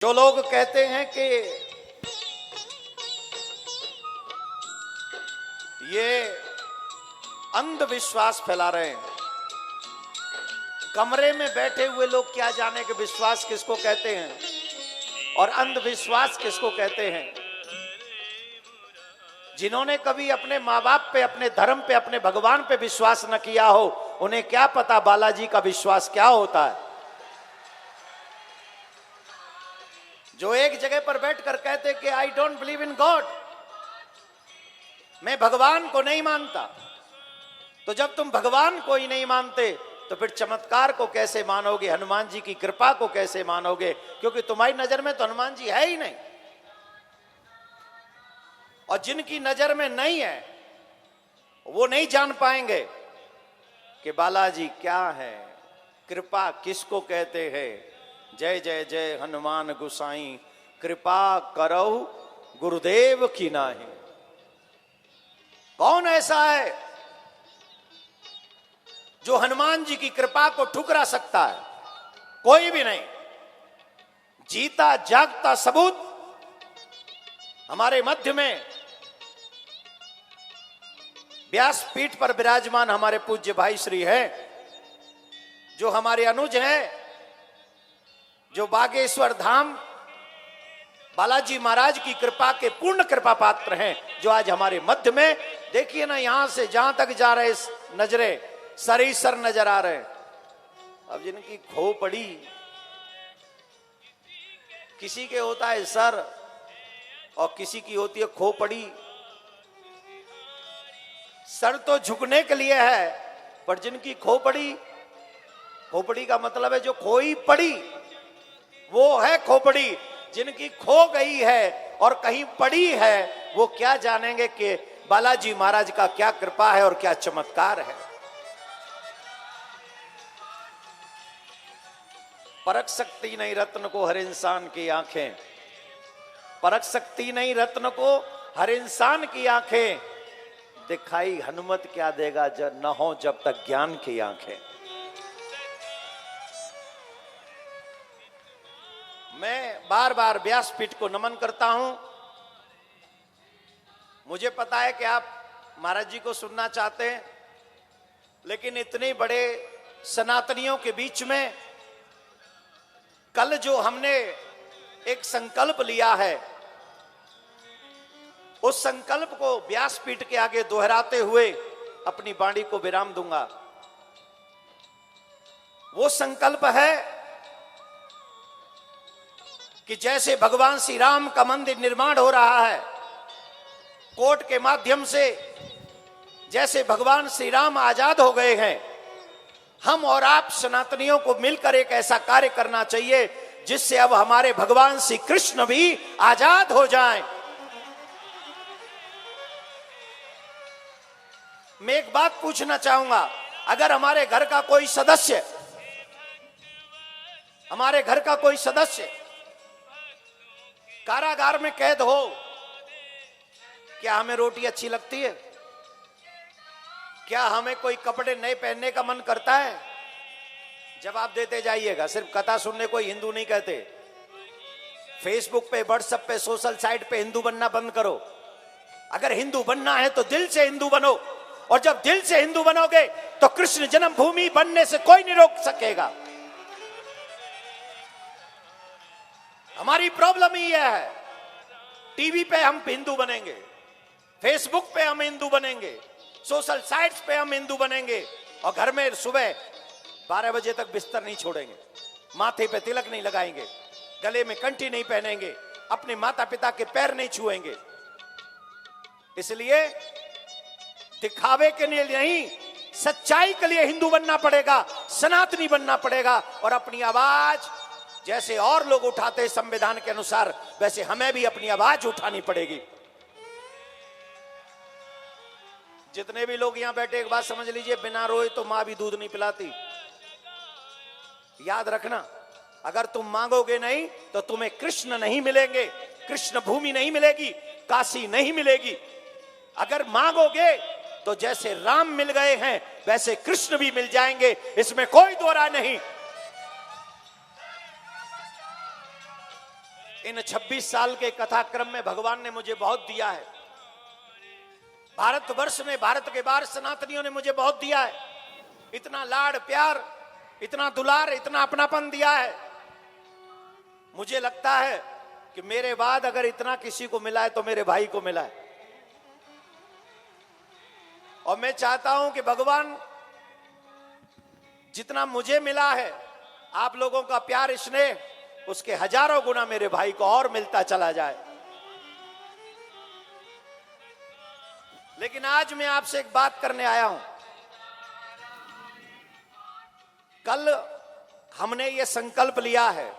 जो लोग कहते हैं कि ये अंधविश्वास फैला रहे हैं, कमरे में बैठे हुए लोग क्या जाने कि विश्वास किसको कहते हैं और अंधविश्वास किसको कहते हैं। जिन्होंने कभी अपने माँ बाप पे, अपने धर्म पे, अपने भगवान पे विश्वास न किया हो, उन्हें क्या पता बालाजी का विश्वास क्या होता है। जो एक जगह पर बैठकर कहते कि I don't believe in God, मैं भगवान को नहीं मानता, तो जब तुम भगवान को ही नहीं मानते तो फिर चमत्कार को कैसे मानोगे, हनुमान जी की कृपा को कैसे मानोगे, क्योंकि तुम्हारी नजर में तो हनुमान जी है ही नहीं। और जिनकी नजर में नहीं है वो नहीं जान पाएंगे कि बालाजी क्या है, कृपा किसको कहते हैं। जय जय जय हनुमान गुसाई, कृपा करो गुरुदेव की नाही। कौन ऐसा है जो हनुमान जी की कृपा को ठुकरा सकता है? कोई भी नहीं। जीता जागता सबूत हमारे मध्य में व्यासपीठ पर विराजमान हमारे पूज्य भाई श्री है, जो हमारे अनुज हैं, जो बागेश्वर धाम बालाजी महाराज की कृपा के पूर्ण कृपा पात्र हैं, जो आज हमारे मध्य में, देखिए ना, यहां से जहां तक जा रहे नजरे सरीसर नजर आ रहे हैं। अब जिनकी खो पड़ी, किसी के होता है सर और किसी की होती है खो पड़ी। सर तो झुकने के लिए है, पर जिनकी खोपड़ी, खोपड़ी का मतलब है जो खोई पड़ी, वो है खोपड़ी। जिनकी खो गई है और कहीं पड़ी है, वो क्या जानेंगे कि बालाजी महाराज का क्या कृपा है और क्या चमत्कार है। परख सकती नहीं रत्न को हर इंसान की आंखें, परख सकती नहीं रत्न को हर इंसान की आंखें, दिखाई हनुमत क्या देगा जब न हो जब तक ज्ञान की आंखें। मैं बार बार व्यासपीठ को नमन करता हूं। मुझे पता है कि आप महाराज जी को सुनना चाहते हैं, लेकिन इतने बड़े सनातनियों के बीच में कल जो हमने एक संकल्प लिया है, उस संकल्प को व्यासपीठ के आगे दोहराते हुए अपनी वाणी को विराम दूंगा। वो संकल्प है कि जैसे भगवान श्री राम का मंदिर निर्माण हो रहा है, कोर्ट के माध्यम से जैसे भगवान श्री राम आजाद हो गए हैं, हम और आप सनातनियों को मिलकर एक ऐसा कार्य करना चाहिए जिससे अब हमारे भगवान श्री कृष्ण भी आजाद हो जाएं। मैं एक बात पूछना चाहूंगा, अगर हमारे घर का कोई सदस्य, हमारे घर का कोई सदस्य कारागार में कैद हो, क्या हमें रोटी अच्छी लगती है? क्या हमें कोई कपड़े नए पहनने का मन करता है? जवाब देते जाइएगा। सिर्फ कथा सुनने को हिंदू नहीं कहते। फेसबुक पे, व्हाट्सएप पे, सोशल साइट पे हिंदू बनना बंद करो। अगर हिंदू बनना है तो दिल से हिंदू बनो, और जब दिल से हिंदू बनोगे तो कृष्ण जन्मभूमि बनने से कोई नहीं रोक सकेगा। हमारी प्रॉब्लम ही यह है, टीवी पे हम हिंदू बनेंगे, फेसबुक पे हम हिंदू बनेंगे, सोशल साइट्स पे हम हिंदू बनेंगे, और घर में सुबह 12 बजे तक बिस्तर नहीं छोड़ेंगे, माथे पे तिलक नहीं लगाएंगे, गले में कंठी नहीं पहनेंगे, अपने माता पिता के पैर नहीं छुएंगे। इसलिए दिखावे के लिए नहीं, सच्चाई के लिए हिंदू बनना पड़ेगा, सनातनी बनना पड़ेगा, और अपनी आवाज जैसे और लोग उठाते संविधान के अनुसार, वैसे हमें भी अपनी आवाज उठानी पड़ेगी। जितने भी लोग यहां बैठे, एक बात समझ लीजिए, बिना रोए तो मां भी दूध नहीं पिलाती। याद रखना, अगर तुम मांगोगे नहीं तो तुम्हें कृष्ण नहीं मिलेंगे, कृष्ण भूमि नहीं मिलेगी, काशी नहीं मिलेगी। अगर मांगोगे तो जैसे राम मिल गए हैं वैसे कृष्ण भी मिल जाएंगे, इसमें कोई दो राय नहीं। इन 26 साल के कथाक्रम में भगवान ने मुझे बहुत दिया है। भारतवर्ष में, भारत के बाहर सनातनियों ने मुझे बहुत दिया है। इतना लाड़ प्यार, इतना दुलार, इतना अपनापन दिया है। मुझे लगता है कि मेरे बाद अगर इतना किसी को मिला है तो मेरे भाई को मिला है। और मैं चाहता हूं कि भगवान जितना मुझे मिला है, आप लोगों का प्यार, स्नेह, उसके हजारों गुना मेरे भाई को और मिलता चला जाए। लेकिन आज मैं आपसे एक बात करने आया हूं। कल हमने ये संकल्प लिया है,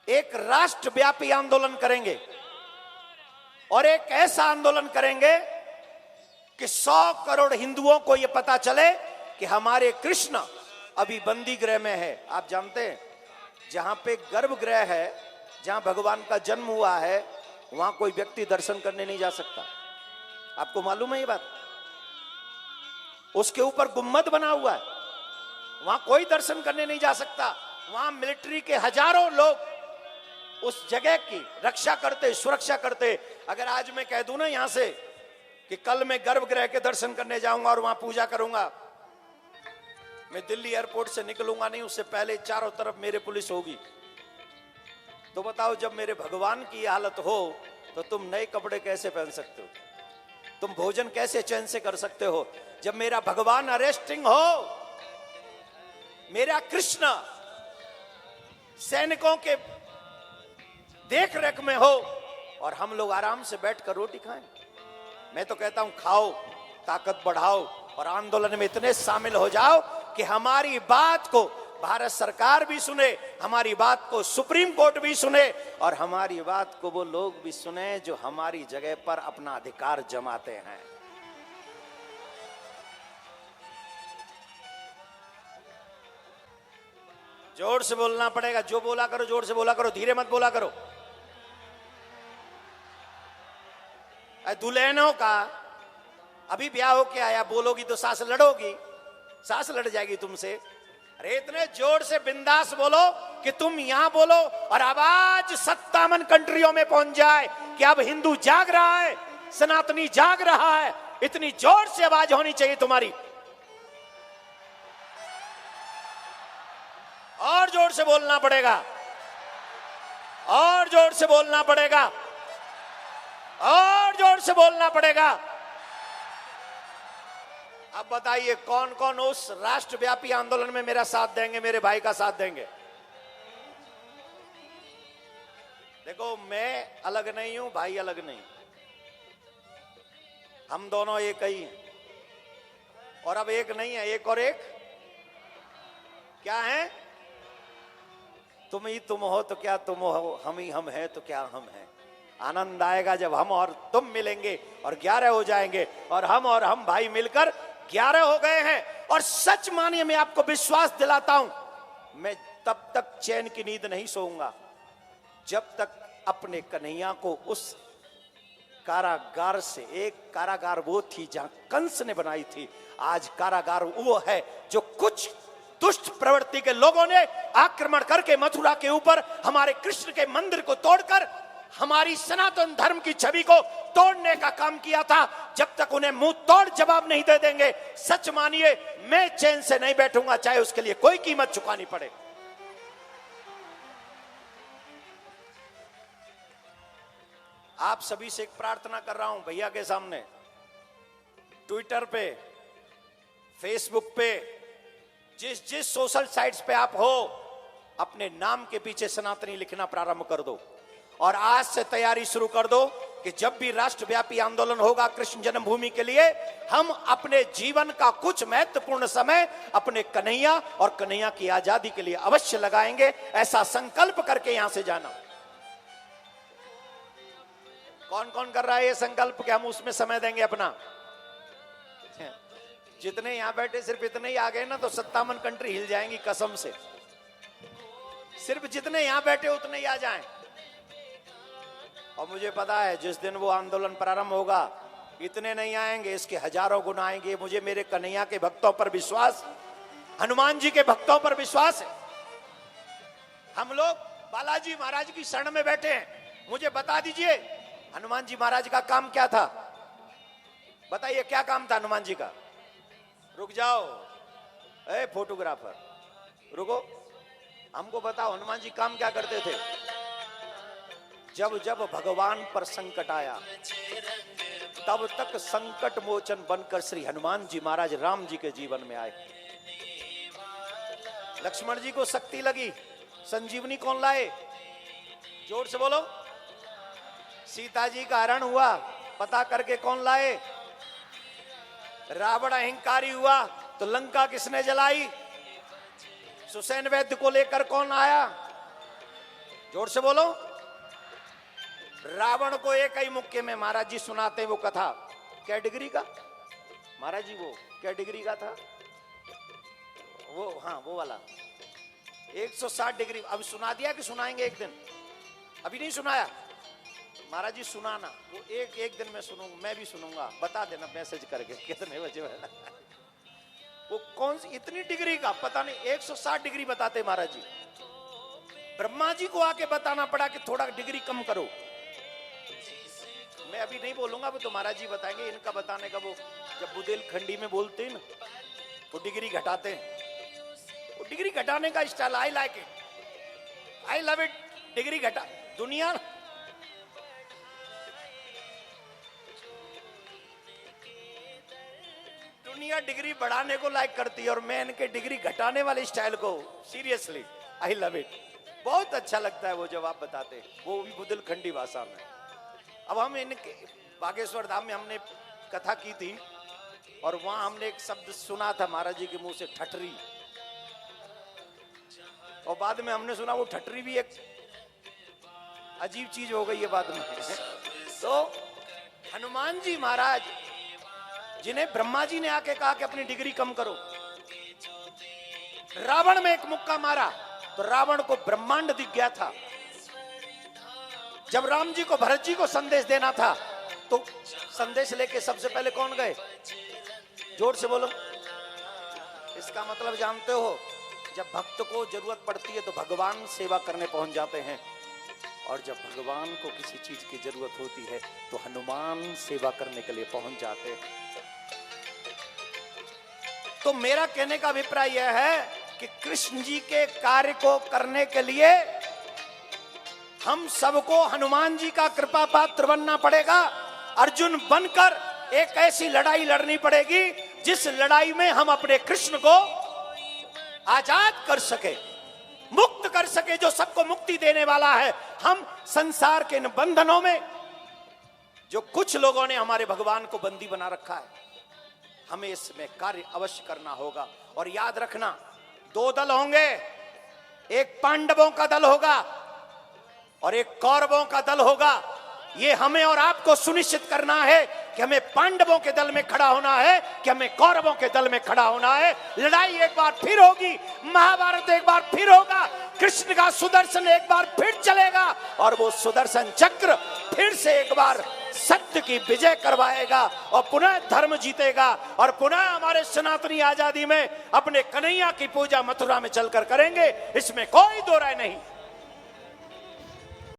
एक राष्ट्रव्यापी आंदोलन करेंगे और एक ऐसा आंदोलन करेंगे कि 100 करोड़ हिंदुओं को यह पता चले कि हमारे कृष्ण अभी बंदी गृह में है। आप जानते हैं, जहां पे गर्भगृह है, जहां भगवान का जन्म हुआ है, वहां कोई व्यक्ति दर्शन करने नहीं जा सकता। आपको मालूम है ये बात? उसके ऊपर गुम्मद बना हुआ है, वहां कोई दर्शन करने नहीं जा सकता। वहां मिलिट्री के हजारों लोग उस जगह की रक्षा करते, सुरक्षा करते। अगर आज मैं कह दूं ना यहां से कि कल मैं गर्भगृह के दर्शन करने जाऊंगा और वहां पूजा करूंगा, मैं दिल्ली एयरपोर्ट से निकलूंगा नहीं, उससे पहले चारों तरफ मेरे पुलिस होगी। तो बताओ, जब मेरे भगवान की हालत हो तो तुम नए कपड़े कैसे पहन सकते हो? तुम भोजन कैसे चैन से कर सकते हो? जब मेरा भगवान अरेस्टिंग हो, मेरा कृष्ण सैनिकों के देख रेख में हो और हम लोग आराम से बैठकर रोटी खाएं। मैं तो कहता हूं, खाओ, ताकत बढ़ाओ और आंदोलन में इतने शामिल हो जाओ कि हमारी बात को भारत सरकार भी सुने, हमारी बात को सुप्रीम कोर्ट भी सुने और हमारी बात को वो लोग भी सुने जो हमारी जगह पर अपना अधिकार जमाते हैं। जोर से बोलना पड़ेगा। जो बोला करो जोर से बोला करो, धीरे मत बोला करो। दुल्हनों का अभी ब्याह होके आया, बोलोगी तो सास लड़ोगी, सास लड़ जाएगी तुमसे। अरे इतने जोर से बिंदास बोलो कि तुम यहां बोलो और आवाज 57 कंट्रियों में पहुंच जाए कि अब हिंदू जाग रहा है, सनातनी जाग रहा है। इतनी जोर से आवाज होनी चाहिए तुम्हारी। और जोर से बोलना पड़ेगा, और जोर से बोलना पड़ेगा, और जोर से बोलना पड़ेगा। अब बताइए कौन कौन उस राष्ट्रव्यापी आंदोलन में मेरा साथ देंगे, मेरे भाई का साथ देंगे? देखो, मैं अलग नहीं हूं, भाई अलग नहीं, हम दोनों एक ही हैं। और अब एक नहीं है, एक और एक क्या है? तुम ही तुम हो तो क्या तुम हो, हम ही हम हैं तो क्या हम हैं। आनंद आएगा जब हम और तुम मिलेंगे और 11 हो जाएंगे और हम भाई मिलकर 11 हो गए हैं। और सच मानिए, मैं आपको विश्वास दिलाता हूं, मैं तब तक चैन की नींद नहीं सोऊंगा जब तक अपने कन्हैया को उस कारागार से, एक कारागार वो थी जहां कंस ने बनाई थी, आज कारागार वो है जो कुछ दुष्ट प्रवृत्ति के लोगों ने आक्रमण करके मथुरा के ऊपर हमारे कृष्ण के मंदिर को तोड़कर हमारी सनातन धर्म की छवि को तोड़ने का काम किया था। जब तक उन्हें मुंह तोड़ जवाब नहीं दे देंगे, सच मानिए मैं चैन से नहीं बैठूंगा, चाहे उसके लिए कोई कीमत चुकानी पड़े। आप सभी से एक प्रार्थना कर रहा हूं भैया के सामने, ट्विटर पे, फेसबुक पे, जिस जिस सोशल साइट्स पे आप हो, अपने नाम के पीछे सनातनी लिखना प्रारंभ कर दो और आज से तैयारी शुरू कर दो कि जब भी राष्ट्रव्यापी आंदोलन होगा कृष्ण जन्मभूमि के लिए, हम अपने जीवन का कुछ महत्वपूर्ण समय अपने कन्हैया और कन्हैया की आजादी के लिए अवश्य लगाएंगे। ऐसा संकल्प करके यहां से जाना। कौन कौन कर रहा है ये संकल्प कि हम उसमें समय देंगे अपना? जितने यहां बैठे सिर्फ इतने ही आ गए ना तो 57 कंट्री हिल जाएंगी कसम से। सिर्फ जितने यहां बैठे उतने ही आ जाएं। और मुझे पता है जिस दिन वो आंदोलन प्रारंभ होगा, इतने नहीं आएंगे, इसके हजारों गुना आएंगे। मुझे मेरे कन्हैया के भक्तों पर विश्वास, हनुमान जी के भक्तों पर विश्वास है। हम लोग बालाजी महाराज की शरण में बैठे हैं, मुझे बता दीजिए हनुमान जी महाराज का काम क्या था? बताइए क्या काम था हनुमान जी का? रुक जाओ, ए फोटोग्राफर रुको, हमको बताओ हनुमान जी काम क्या करते थे? जब जब भगवान पर संकट आया तब तक संकट मोचन बनकर श्री हनुमान जी महाराज राम जी के जीवन में आए। लक्ष्मण जी को शक्ति लगी, संजीवनी कौन लाए? जोर से बोलो। सीता जी का हरण हुआ, पता करके कौन लाए? रावण अहंकारी हुआ तो लंका किसने जलाई? सुसैन वैद्य को लेकर कौन आया? जोर से बोलो। रावण को एक ही मुक्के में महाराज जी सुनाते वो कथा, क्या डिग्री का महाराज जी, वो क्या डिग्री का था वो? हाँ वो वाला 160 डिग्री। अभी सुना दिया कि सुनाएंगे एक दिन? अभी नहीं सुनाया महाराज जी, सुनाना वो एक दिन में सुनूंगा, मैं भी सुनूंगा, बता देना मैसेज करके कितने बजे वाला। वो कौन सी इतनी डिग्री का पता नहीं, 160 डिग्री बताते महाराज जी। ब्रह्मा जी को आके बताना पड़ा कि थोड़ा डिग्री कम करो। मैं अभी नहीं बोलूंगा, वो तो महाराज जी बताएंगे। इनका बताने का वो जब बुंदेलखंडी में बोलते हैं ना, वो डिग्री घटाते हैं। वो डिग्री घटाने का style I like it, I love it. Degree घटा, दुनिया डिग्री बढ़ाने को लाइक करती है और मैं इनके डिग्री घटाने वाले स्टाइल को सीरियसली आई लव इट। बहुत अच्छा लगता है वो जब आप बताते हैं, वो भी बुंदेलखंडी भाषा में। अब हम इनके बागेश्वर धाम में हमने कथा की थी और वहां हमने एक शब्द सुना था महाराज जी के मुंह से, ठटरी। और बाद में हमने सुना वो ठटरी भी एक अजीब चीज हो गई है बाद में। तो हनुमान जी महाराज जिन्हें ब्रह्मा जी ने आके कहा कि अपनी डिग्री कम करो, रावण में एक मुक्का मारा तो रावण को ब्रह्मांड दिख गया था। जब राम जी को भरत जी को संदेश देना था तो संदेश लेके सबसे पहले कौन गए? जोर से बोलो। इसका मतलब जानते हो, जब भक्त को जरूरत पड़ती है तो भगवान सेवा करने पहुंच जाते हैं, और जब भगवान को किसी चीज की जरूरत होती है तो हनुमान सेवा करने के लिए पहुंच जाते हैं। तो मेरा कहने का अभिप्राय यह है कि कृष्ण जी के कार्य को करने के लिए हम सबको हनुमान जी का कृपा पात्र बनना पड़ेगा। अर्जुन बनकर एक ऐसी लड़ाई लड़नी पड़ेगी जिस लड़ाई में हम अपने कृष्ण को आजाद कर सके, मुक्त कर सके, जो सबको मुक्ति देने वाला है। हम संसार के इन बंधनों में जो कुछ लोगों ने हमारे भगवान को बंदी बना रखा है, हमें इसमें कार्य अवश्य करना होगा। और याद रखना, दो दल होंगे, एक पांडवों का दल होगा और एक कौरवों का दल होगा। ये हमें और आपको सुनिश्चित करना है कि हमें पांडवों के दल में खड़ा होना है कि हमें कौरवों के दल में खड़ा होना है। लड़ाई एक बार फिर होगी, महाभारत एक बार फिर होगा, कृष्ण का सुदर्शन एक बार फिर चलेगा और वो सुदर्शन चक्र फिर से एक बार सत्य की विजय करवाएगा और पुनः धर्म जीतेगा और पुनः हमारे सनातनी आजादी में अपने कन्हैया की पूजा मथुरा में चलकर करेंगे। इसमें कोई दो राय नहीं।